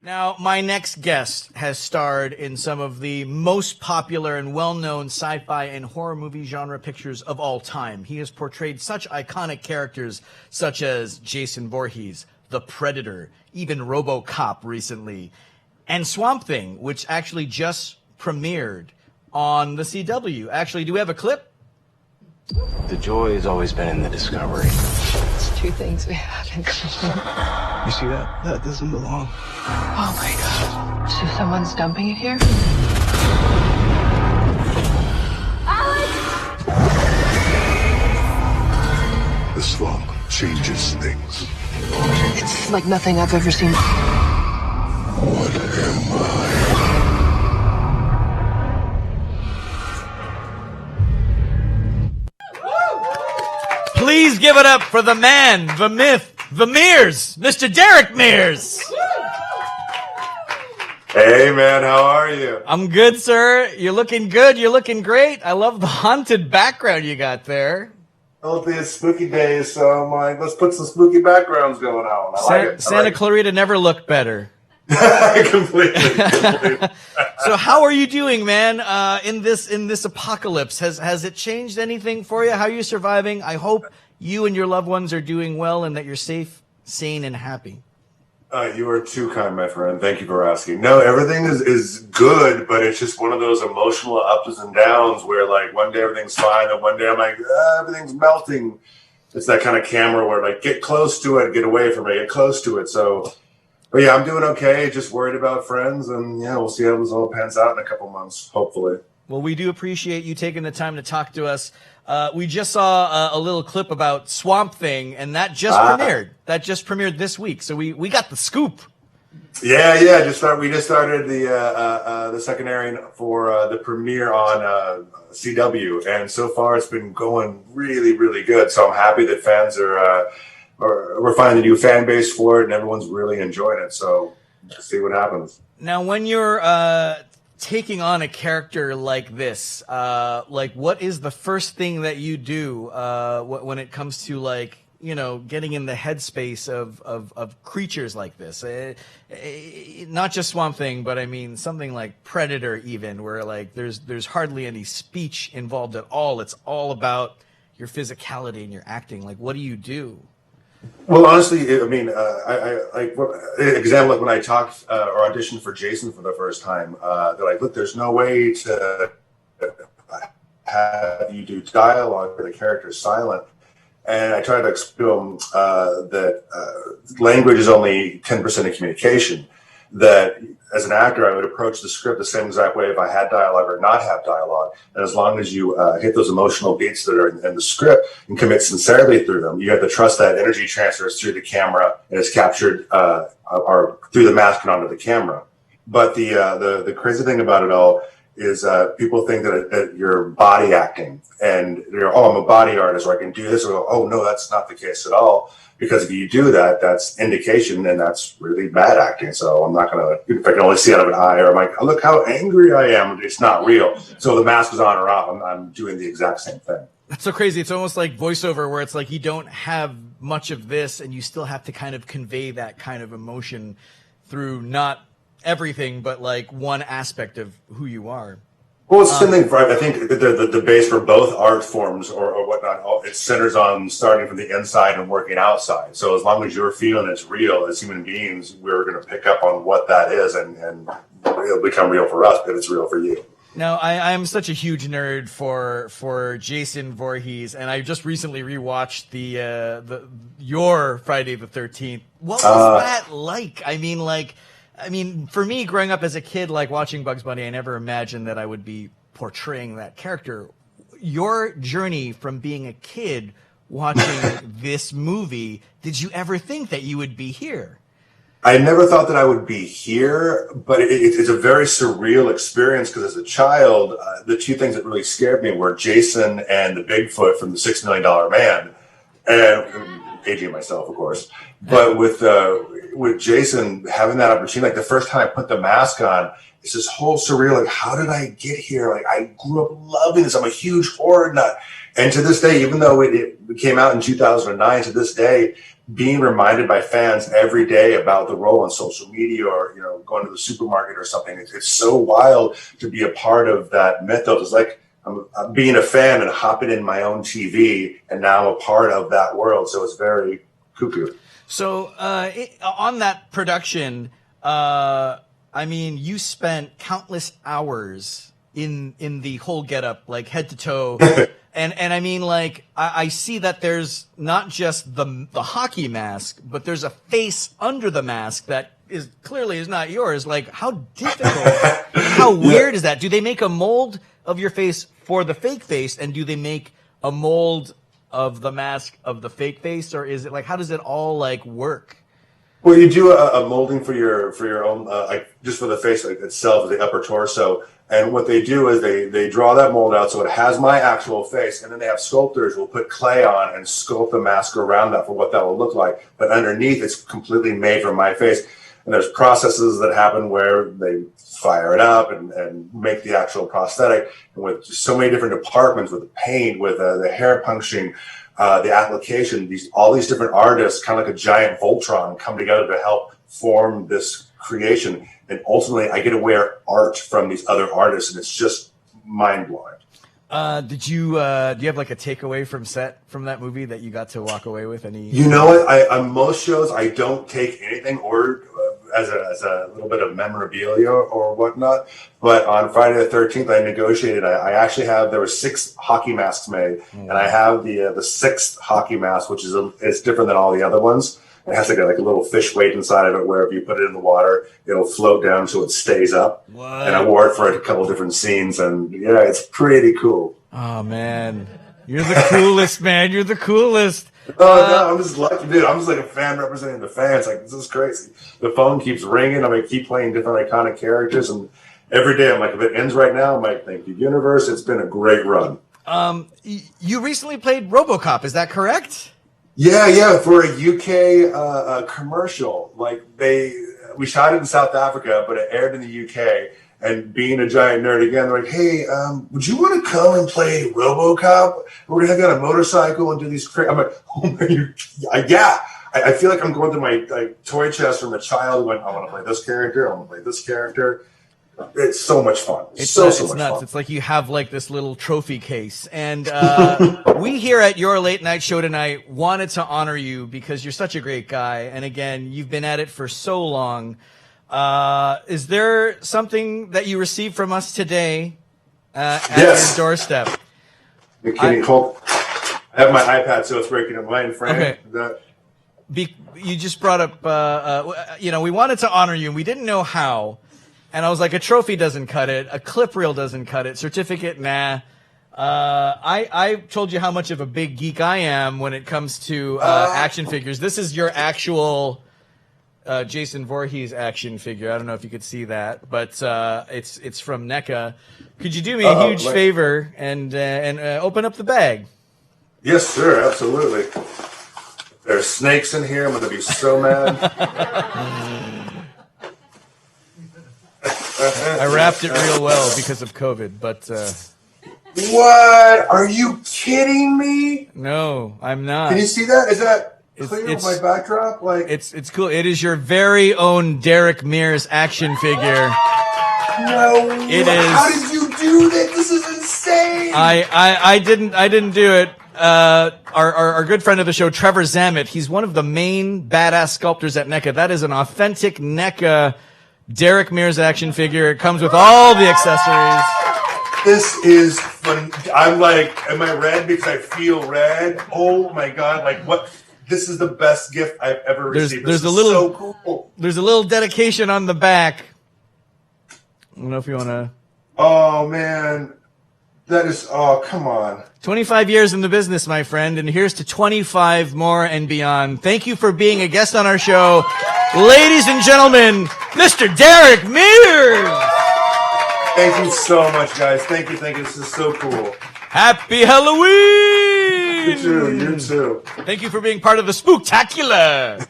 Now, my next guest has starred in some of the most popular and well-known sci-fi and horror movie genre pictures of all time. He has portrayed such iconic characters such as Jason Voorhees, the Predator, even RoboCop recently, and Swamp Thing, which actually just premiered on the CW. Actually, do we have a clip? The joy has always been in the discovery. It's two things we have in common. You see that? That doesn't belong. Oh my god. So someone's dumping it here? The swamp changes things. It's like nothing I've ever seen. What am I? Please give it up for the man, the myth, the Mears, Mr. Derek Mears. Hey, man, how are you? I'm good, sir. You're looking good. You're looking great. I love the haunted background you got there. Well, it's spooky days, so I'm like, let's put some spooky backgrounds going on. I like it. Santa Clarita never looked better. Completely. So how are you doing, man, in this apocalypse? Has it changed anything for you? How are you surviving? I hope you and your loved ones are doing well and that you're safe, sane, and happy. You are too kind, my friend. Thank you for asking. No, everything is good, but it's just one of those emotional ups and downs where, like, one day everything's fine, and one day I'm like, everything's melting. It's that kind of camera where, like, get close to it, get away from it, get close to it. So, but yeah, I'm doing okay. Just worried about friends, and yeah, we'll see how this all pans out in a couple months, hopefully. Well, we do appreciate you taking the time to talk to us. We just saw a little clip about Swamp Thing, and that just premiered. That just premiered this week, so we got the scoop. Yeah. We just started the second airing for the premiere on CW, and so far it's been going really, really good. So I'm happy that fans we're finding a new fan base for it, and everyone's really enjoying it. So let's see what happens. Now, when you're taking on a character like this, like, what is the first thing that you do when it comes to, like, you know, getting in the headspace of creatures like this? Not just Swamp Thing, but I mean something like Predator, even, where, like, there's hardly any speech involved at all. It's all about your physicality and your acting. Like, what do you do? Well, honestly, I mean, I like, example, like when I talked or auditioned for Jason for the first time, they're like, look, there's no way to have you do dialogue where the character is silent. And I tried to explain that language is only 10% of communication. That as an actor, I would approach the script the same exact way if I had dialogue or not have dialogue. And as long as you hit those emotional beats that are in the script and commit sincerely through them, you have to trust that energy transfers through the camera and is captured or through the mask and onto the camera. But the crazy thing about it all is people think that you're body acting and you're, oh, I'm a body artist, or I can do this. Or, oh, no, that's not the case at all. Because if you do that, that's indication, and that's really bad acting. So I'm not going to, if I can only see out of an eye, or I'm like, oh, look how angry I am, it's not real. So the mask is on or off, I'm doing the exact same thing. That's so crazy. It's almost like voiceover, where it's like you don't have much of this, and you still have to kind of convey that kind of emotion through not everything, but like one aspect of who you are. Well, it's something. I think the base for both art forms or whatnot, it centers on starting from the inside and working outside. So as long as you're feeling it's real, as human beings, we're going to pick up on what that is, and it'll become real for us, but it's real for you. Now, I am such a huge nerd for Jason Voorhees, and I just recently rewatched your Friday the 13th. What was that like? I mean, for me, growing up as a kid, like watching Bugs Bunny, I never imagined that I would be portraying that character. Your journey from being a kid watching this movie, did you ever think that you would be here? I never thought that I would be here, but it's a very surreal experience because as a child, the two things that really scared me were Jason and the Bigfoot from the $6 Million Man, and aging myself, of course. But with Jason having that opportunity, like the first time I put the mask on, it's this whole surreal, like, how did I get here? Like, I grew up loving this. I'm a huge horror nut. And to this day, even though it came out in 2009, to this day, being reminded by fans every day about the role on social media or, going to the supermarket or something. It's so wild to be a part of that mythos. It's like I'm being a fan and hopping in my own TV and now a part of that world. So it's very cuckoo. So on that production, you spent countless hours in the whole getup, like head to toe. And I mean, like, I see that there's not just the hockey mask, but there's a face under the mask that clearly is not yours. Like, how difficult, how weird is that? Do they make a mold of your face for the fake face, and do they make a mold of the mask of the fake face, or is it like, how does it all like work? Well, you do a molding for your own, just for the face itself, the upper torso. And what they do is they draw that mold out so it has my actual face, and then they have sculptors who will put clay on and sculpt the mask around that for what that will look like. But underneath, it's completely made from my face. And there's processes that happen where they fire it up and make the actual prosthetic. And with so many different departments, with the paint, with the hair punching, the application, all these different artists, kind of like a giant Voltron, come together to help form this creation. And ultimately, I get to wear art from these other artists, and it's just mind-blowing. Do you have like a takeaway from that movie that you got to walk away with? Any? You know what? On most shows, I don't take anything or as a little bit of memorabilia or whatnot. But on Friday the 13th, I negotiated. I actually there were 6 hockey masks made, and I have the 6th hockey mask, which is different than all the other ones. It has like a little fish weight inside of it, where if you put it in the water, it'll float down so it stays up. What? And I wore it for a couple of different scenes, and yeah, it's pretty cool. Oh man, you're the coolest, man. You're the coolest. Oh no, I'm just lucky, dude. I'm just like a fan representing the fans. Like, this is crazy. The phone keeps ringing. I'm gonna keep playing different iconic characters, and every day I'm like, if it ends right now, I'm like, thank you, universe. It's been a great run. You recently played RoboCop. Is that correct? Yeah, for a UK commercial. Like we shot it in South Africa, but it aired in the UK. And being a giant nerd again, they're like, "Hey, would you want to come and play RoboCop? We're gonna have you on a motorcycle and do these." I'm like, "Oh my, yeah." I feel like I'm going through my toy chest from a child. Going, "I want to play this character. I want to play this character." It's so much fun. It's so much nuts. fun. It's like you have like this little trophy case. And we here at Your Late Night Show tonight wanted to honor you because you're such a great guy. And again, you've been at it for so long. Is there something that you received from us today at your doorstep? I have my iPad, so it's breaking up mine frame. Okay. You just brought up, we wanted to honor you, and we didn't know how. And I was like, a trophy doesn't cut it. A clip reel doesn't cut it. Certificate, nah. I told you how much of a big geek I am when it comes to action figures. This is your actual Jason Voorhees action figure. I don't know if you could see that, but it's from NECA. Could you do me a huge favor and open up the bag? Yes, sir. Absolutely. There's snakes in here. I'm going to be so mad. I wrapped it real well because of COVID, but... What? Are you kidding me? No, I'm not. Can you see that? Is that clear with my backdrop? Like, it's cool. It is your very own Derek Mears action figure. No, it is. How did you do that? This is insane. I didn't do it. Our good friend of the show, Trevor Zammit, he's one of the main badass sculptors at NECA. That is an authentic NECA Derek Mears action figure. It comes with all the accessories. This is fun. I'm like, am I red because I feel red? Oh my God. Like, what? This is the best gift I've ever received. This is so cool. There's a little dedication on the back. I don't know if you want to. Oh man. That is, oh, come on. 25 years in the business, my friend, and here's to 25 more and beyond. Thank you for being a guest on our show. Ladies and gentlemen, Mr. Derek Mears! Thank you so much, guys. Thank you. This is so cool. Happy Halloween! You too. Thank you for being part of the Spooktacular.